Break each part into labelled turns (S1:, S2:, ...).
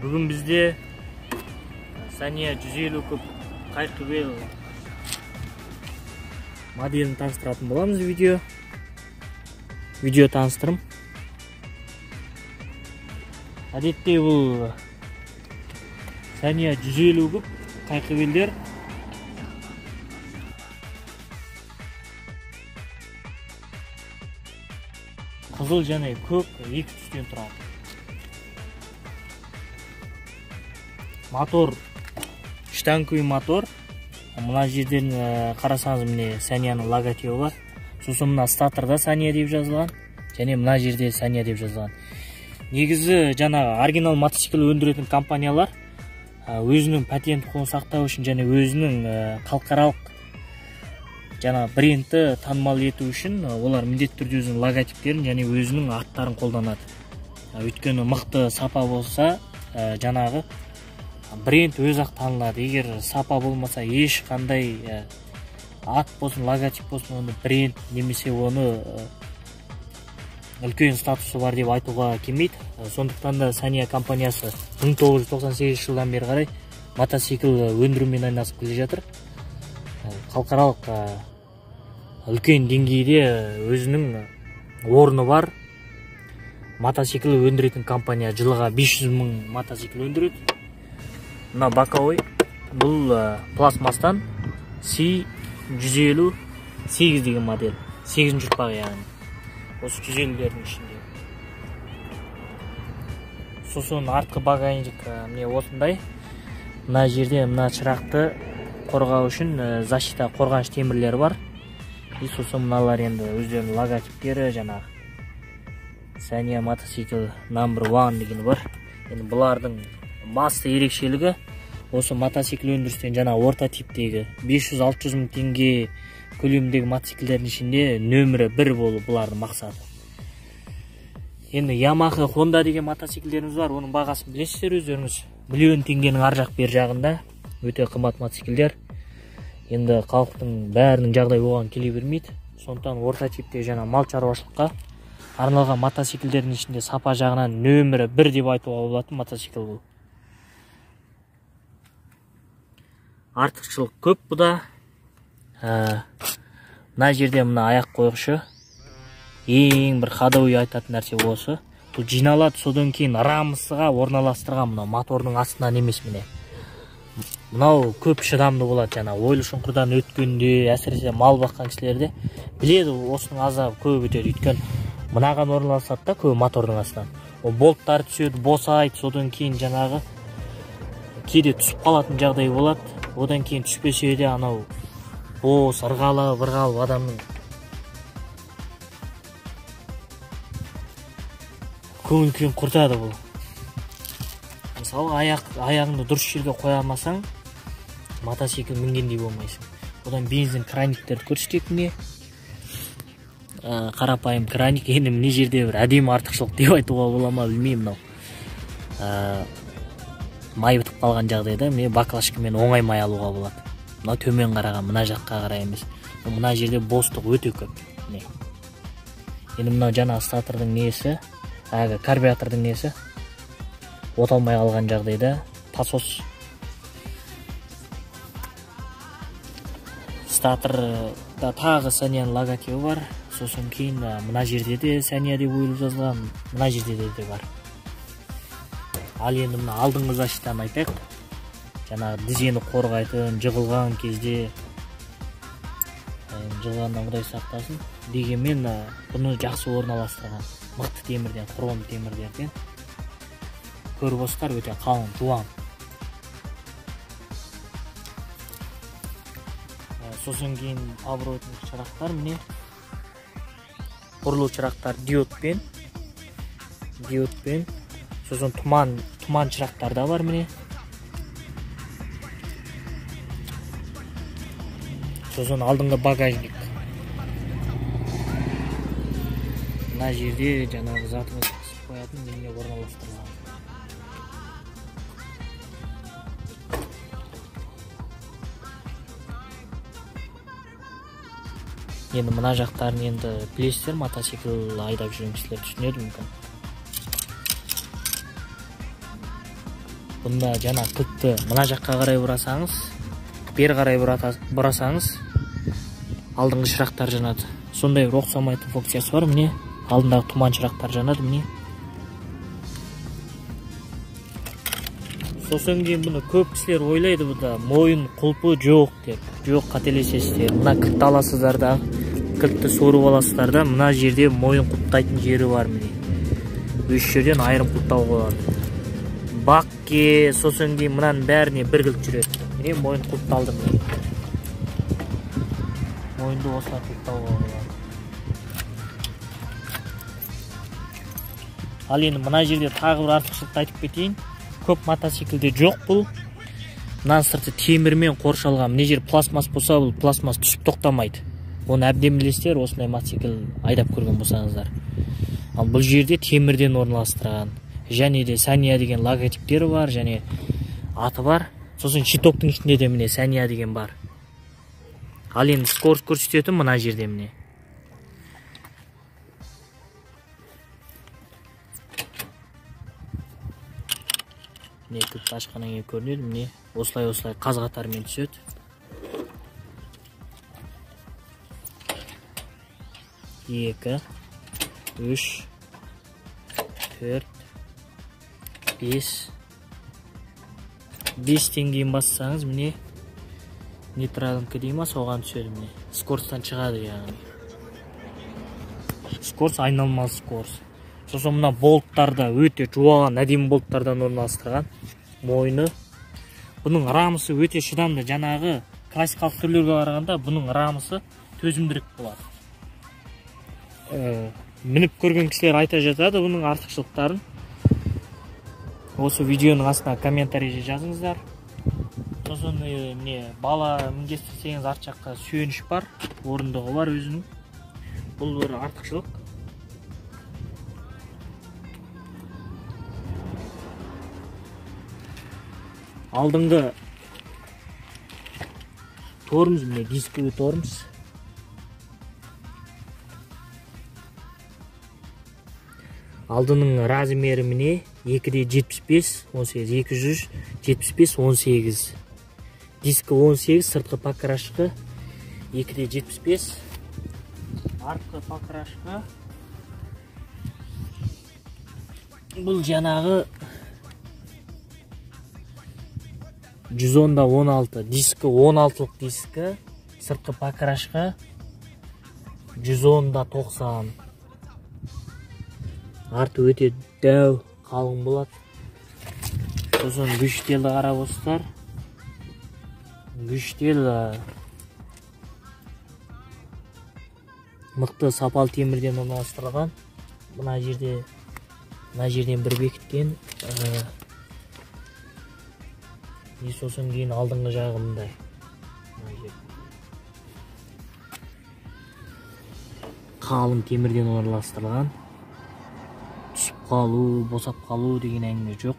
S1: Bugün bizde Sanya 150 küp Qayqıbel modelini tanıştırатын bolamыз video tanıştырым. Adetте бұл Sanya 150 küp Qayqıbelдер қызыл және көк екі түстен тұрады. Мотор штанговый мотор. Мына жерден қарасаңыз міне Саняның логотипі бар. Сосын мына статорда Саня деп жазылған, және мына жерде Саня деп жазылған. Негізі жаңағы оригинал мотоцикл өндіретін компаниялар өзінің патент құқығын сақтау үшін және өзінің халықаралық жаңа брендті танымал ету үшін олар міндетті түрде өзінің логотиптерін және өзінің аттарын қолданады. Өйткені мықты сапа болса жаңағы бренд өз-ақ танылады. Егер сапа болмаса ешқандай ат болсын, логотип болсын, оны бренд немесе оны үлкен статусы бар деп айтуға келмейді. Сондықтан да Sanya компаниясы 1998 жылдан бері қарай мотоцикл өндірумен айналысып келе жатыр. Халықаралық үлкен деңгейде өзінің орны бар мотоцикл өндіретін компания. Жылға 500 000 мотоцикл өндіреді. Мына боковой бұл пластмастан C158 деген модель. 8 ұрпақ яғни. Осы 150-лердің ішінде. Сосын артқы багажник міне осындай. Мына жерде мына шырақты қорғау үшін защита қорғаныш темірлері бар. И сосын мыналар енді өздерінің логотиптері жаңағы Sanya мотоцикл number 1 деген бар. Енді бұлардың басты ерекшелігі осы мотоцикл өндірістен жаңа орта типтегі 500-600 мың теңге көлеміндегі мотоциклдердің ішінде нөмірі 1 болу бұлардың мақсаты. Енді Yamaha, Honda деген мотоциклдеріміз бар. Оның бағасын білесіздер өздеріңіз. Миллион теңгенің ар жақ бер жағында өте қымбат мотоциклдер. Енді халықтың бәрінің жағдай оған келе бермейді. Сондықтан орта типтегі жаңа мал шаруашылыққа арналған мотоциклдердің ішінде сапа жағынан нөмірі 1 деп айтуға болатын мотоцикл бұл. Артықшылық көп бұда. Мына жерде мына аяқ қойғышы. Ең бір ходовый айтатын нәрсе осы. Бұл жиналады, содан кейін рамысыға орналастырған мына мотордың астынан емес міне. Мынау көп шыдамды болады жаңа ойлы шұңқырдан өткенде, әсіресе мал баққан кісілерде біледі осының азабы көп өтеді. Өйткені мынаған орналасады да көбі мотордың астынан. Ол болттар түседі, босайды, содан кейін жаңағы кейде түсіп қалатын жағдай болады. Одан кейін түспесе де анау бос, ырғалып адамның көңіл күйін құртады бұл. Мысалы, аяғыңды дұрыс жерге қоя алмасаң, мотоцикл мінгендей болмайсың. Одан бензин краниктерді көрсетейік міне. Қарапайым краник, енді міне жерде бір әдемі артықшылық деп айтуға бола ма білмеймін. Май бітіп қалған жағдайда міне баклажкамен оңай май алуға болады. Мына төмен қараған, мына жаққа қарай емес. Мына жерде бостық өте көп. Енді мынау жаңа статордың несі, карбюратордың несі оталмай қалған жағдайда пасос статорда тағы Саняның логотипі бар. Сосын кейін мына жерде де Sanya деп ойылып жазылған, мына жерде де бар. Ал енді мына алдыңғы защитаны айтайық. Жаңағы дизені қорғайтын, жығылған кезде жығылғаннан Құдай сақтасын дегенмен бұны жақсы орналастырған. Мықты темірден, хром темірлерден. Көрбостар өте қалың, жуан. Сосын кейін поворотный шырақтар міне. Бұрылу шырақтар диодпен. Сосын тұман шырақтар да бар міне. Сосын алдыңғы багажник. Мына жерде жаңағы затымызды қысып қоятын неге орналастырылған. Енді мына жақтарын енді білесіздер, мотоцикл айдап жүрген кісілер түсінеді мүмкін. Бұнда жаңа кілтті мына жаққа қарай бұрасаңыз, бері қарай бұрасаңыз, алдыңғы шырақтар жанады. Сондай бір ұқсамайтын функциясы бар, міне. Алдындағы тұман шырақтар жанады, міне. Сосын кейін бұны көп кісілер ойлайды, бұда мойын құлпы жоқ деп. Жоқ, қателесесіздер. Мына кілтті аласыздар да, кілтті сорып аласыздар да, мына жерде мойын құлттайтын жері бар, міне. Үш жерден айырым құлттау болады. Бақке, сосын кейін мұнан бәріне бір кілт жүреді. Міне мойын құлтталды, міне. Мойынды осылай құлттауға болады. Ал енді мына жерде тағы бір артықшылықты айтып кетейін. Көп мотоциклде жоқ бұл. Мына сырты темірмен қоршалған. Мына жер пластмас болса, бұл пластмас түсіп тоқтамайды. Оны әбден білесіздер, осындай мотоцикл айдап көрген болсаңыздар. Ал бұл жерде темірден орналастырған. Және де Сәния деген логотиптері бар, және аты бар. Сосын щитоктың ішінде де міне Сәния деген бар. Ал енді скорость көрсететін мына жерде міне. Міне кілтті ашқаннан кейін көрінеді, міне осылай қаз қатарымен түседі. Екі, үш, төрт, бес теңгейін бассаңыз, міне нейтралынкі дейма, соған түседі, міне скоростан шығады яғни. Скорост айналмалы скорост. Сосын мына болттарда өте жуаған әдемі болттардан орналастырған мойны. Бұның рамысы өте шыдамды, жаңағы классикалық түрлерге қарағанда бұның рамысы төзімдірек болады. Мініп көрген кісілер айта жатады бұның артықшылықтарын. Осы видеоның астына комментарий жазыңыздар. Сосын міне бала мінгестірсеңіз арт жаққа сүйеніш бар, орындығы бар өзінің. Бұл бір артықшылық. Алдыңғы тормоз, міне дисковый тормоз. Алдының размері міне 2,75, 18, 275, 18. Дискі 18, сыртқы покрашқы 2,75. Артқы покрашқы. Бұл жаңағы 110-16, дискі 16-лық дискі, сыртқы покрашқы 110-90. Арты өте дәу, қалың болады. Сосын күштелді қарап отырсыздар. Күштел мықты сапалы темірден орналастырылған. Мына жерден бір бекіткен. Сосын кейін алдыңғы жағы мындай. Қалың темірден орналастырылған. Түсіп қалу, босап қалу деген әңгіме жоқ.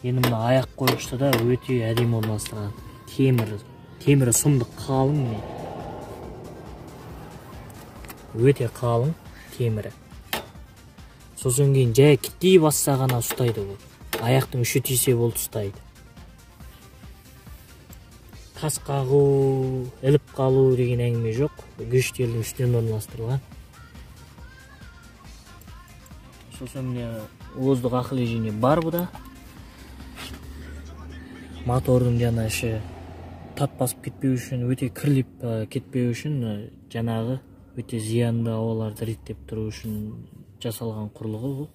S1: Енді мына аяқ қойғышты да өте әдемі орналастырған. Темірі сымды қалың. Өте қалың темірі. Сосын кейін жай кіттей басса ғана ұстайды бұл. Аяқтың үші тисе болды ұстайды. Қас қағу, іліп қалу деген әңгіме жоқ. Күштелдің үстінен орналастырылған. Сосын міне оздық ақыл ежіне бар бұда. Мотордың жаңа іші тат басып кетпеу үшін, өте кірлеп кетпеу үшін, жаңағы өте зиянды ауаларды реттеп тұру үшін жасалған құрылғы бұл.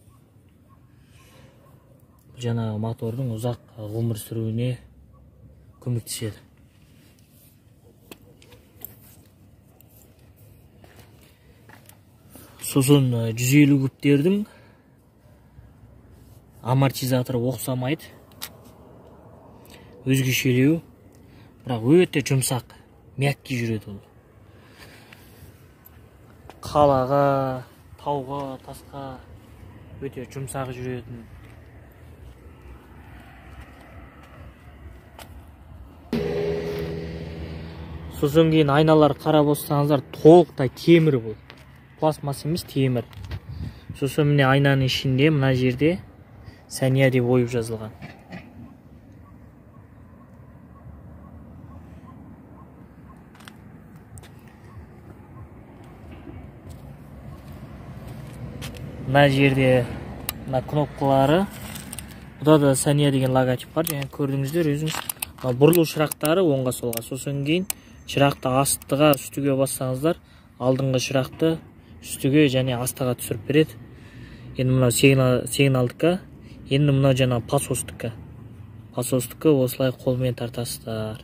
S1: Жаңағы мотордың ұзақ ғұмыр сүруіне көмектеседі. Сосын 150 кубтердің амортизаторы оқсамайды. Өзгешелеу. бірақ өте жұмсақ, мягкий жүреді ол. Қалаға, тауға, тасқа өте жұмсақ жүретін. Сосын кейін айналар қарап отырсаңыздар, толықтай темір бұл. Пластмасс емес, темір. Сосын міне айнаның ішінде мына жерде Сәния деп ойып жазылған. Мына жерде мына кнопкалары, бұда да Сәния деген логотип бар, және көрдіңіздер өзіңіз. Бұрылу шырақтары оңға солға. Сосын кейін шырақты астыға, үстіге бассаңыздар, алдыңғы шырақты үстіге және астыға түсіріп береді. Енді мынау сигналдыққа, енді мынау жаңа пасостыққа. Пасостыққа осылай қолмен тартасыздар.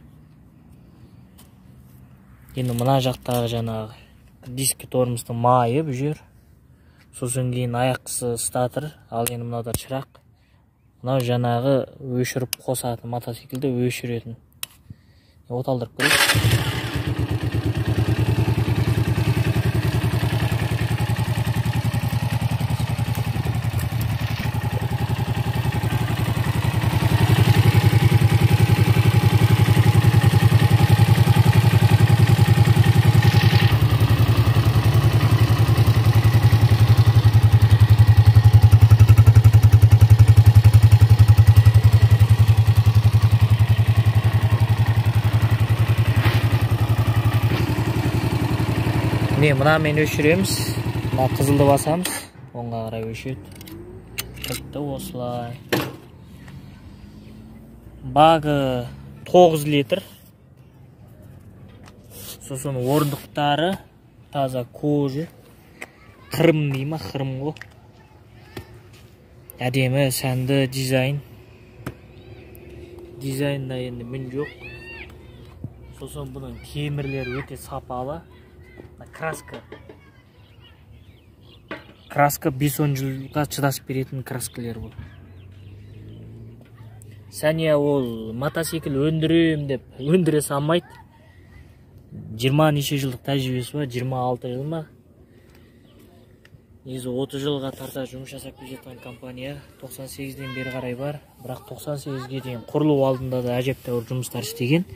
S1: Енді мына жақтағы жаңағы дискі тормоздың майы бұл жер. Сосын кейін аяққысы статор, ал енді мынада шырақ. Мынау жаңағы өшіріп қосатын мотоциклді өшіретін. Оталдырып көрейік. Мына мен өшіреміз, мына қызылды басамыз, оңға қарай өшеді. Бітті осылай. Багы 9 литр. Сосын орындықтары таза кожа. Қырым дейма, қырым ғой. Әдемі, сәнді дизайн. Дизайнда енді мін жоқ. Сосын бұның темірлері өте сапалы. Краска 5-10 жылға чыдас беретін краскалер бұл. Сәния ол мотоцикл өндірем деп өндіре салмайды. 20 неше жылдық тәжірибесі бар, 26 жыл ма. Негізі 30 жылға тарта жұмыс жасап келе жатқан компания 98-ден бері қарай бар. Бірақ 98-ге дейін құрылу алдында да әжептәуір жұмыстар істеген.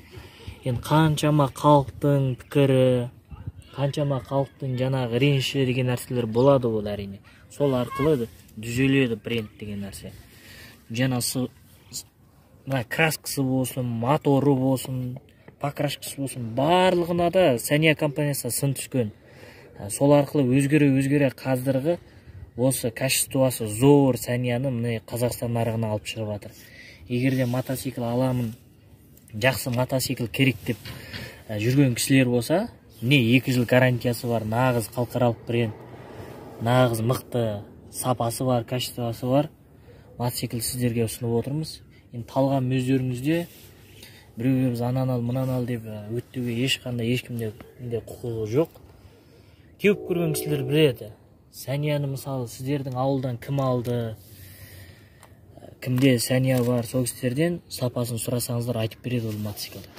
S1: Енді қаншама халықтың пікірі, қаншама халықтың жаңағы реніші деген нәрселер болады ол әрине. Сол арқылы түзеледі бренд деген нәрсе. Жаңасы краскасы болсын, моторы болсын, покрашкасы болсын, барлығына да Сәния компаниясы сын түскен. Сол арқылы өзгере қазіргі осы качествосы зор Сәнияны міне Қазақстан нарығына алып шығып жатыр. Егер де мотоцикл аламын, жақсы мотоцикл керек деп жүрген кісілер болса, не 2 жыл гарантиясы бар, нағыз халықаралық бренд, нағыз мықты сапасы бар, качествосы бар мотоцикл сіздерге ұсынып отырмыз. Енді талғам өздеріңізде, біреуге біз анан ал, мынан ал деп өттеуге ешкімде құқығы жоқ. Теуіп көрген кісілер біледі. Сәнияны мысалы сіздердің ауылдан кім алды, кімде Сәния бар, сол кісілерден сапасын сұрасаңыздар айтып береді ол мотоциклді.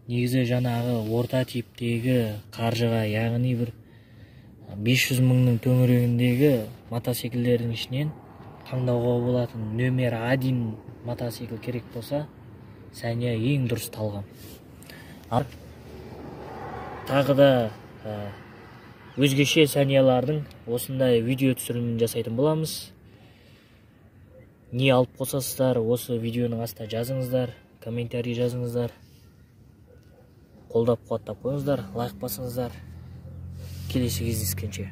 S1: Негізі жаңағы орта типтегі қаржыға, яғни бір 500 мыңның төңірегіндегі мотоциклдердің ішінен таңдауға болатын нөмір 1 мотоцикл керек болса, Сәния ең дұрыс талғам. Тағы да өзгеше Сәниялардың осындай видео түсірілімін жасайтын боламыз. Не алып қосасыздар, осы видеоның астына жазыңыздар, комментарий жазыңыздар. Қолдап қуаттап қойыңыздар, лайк басыңыздар. Келесі кездескенше.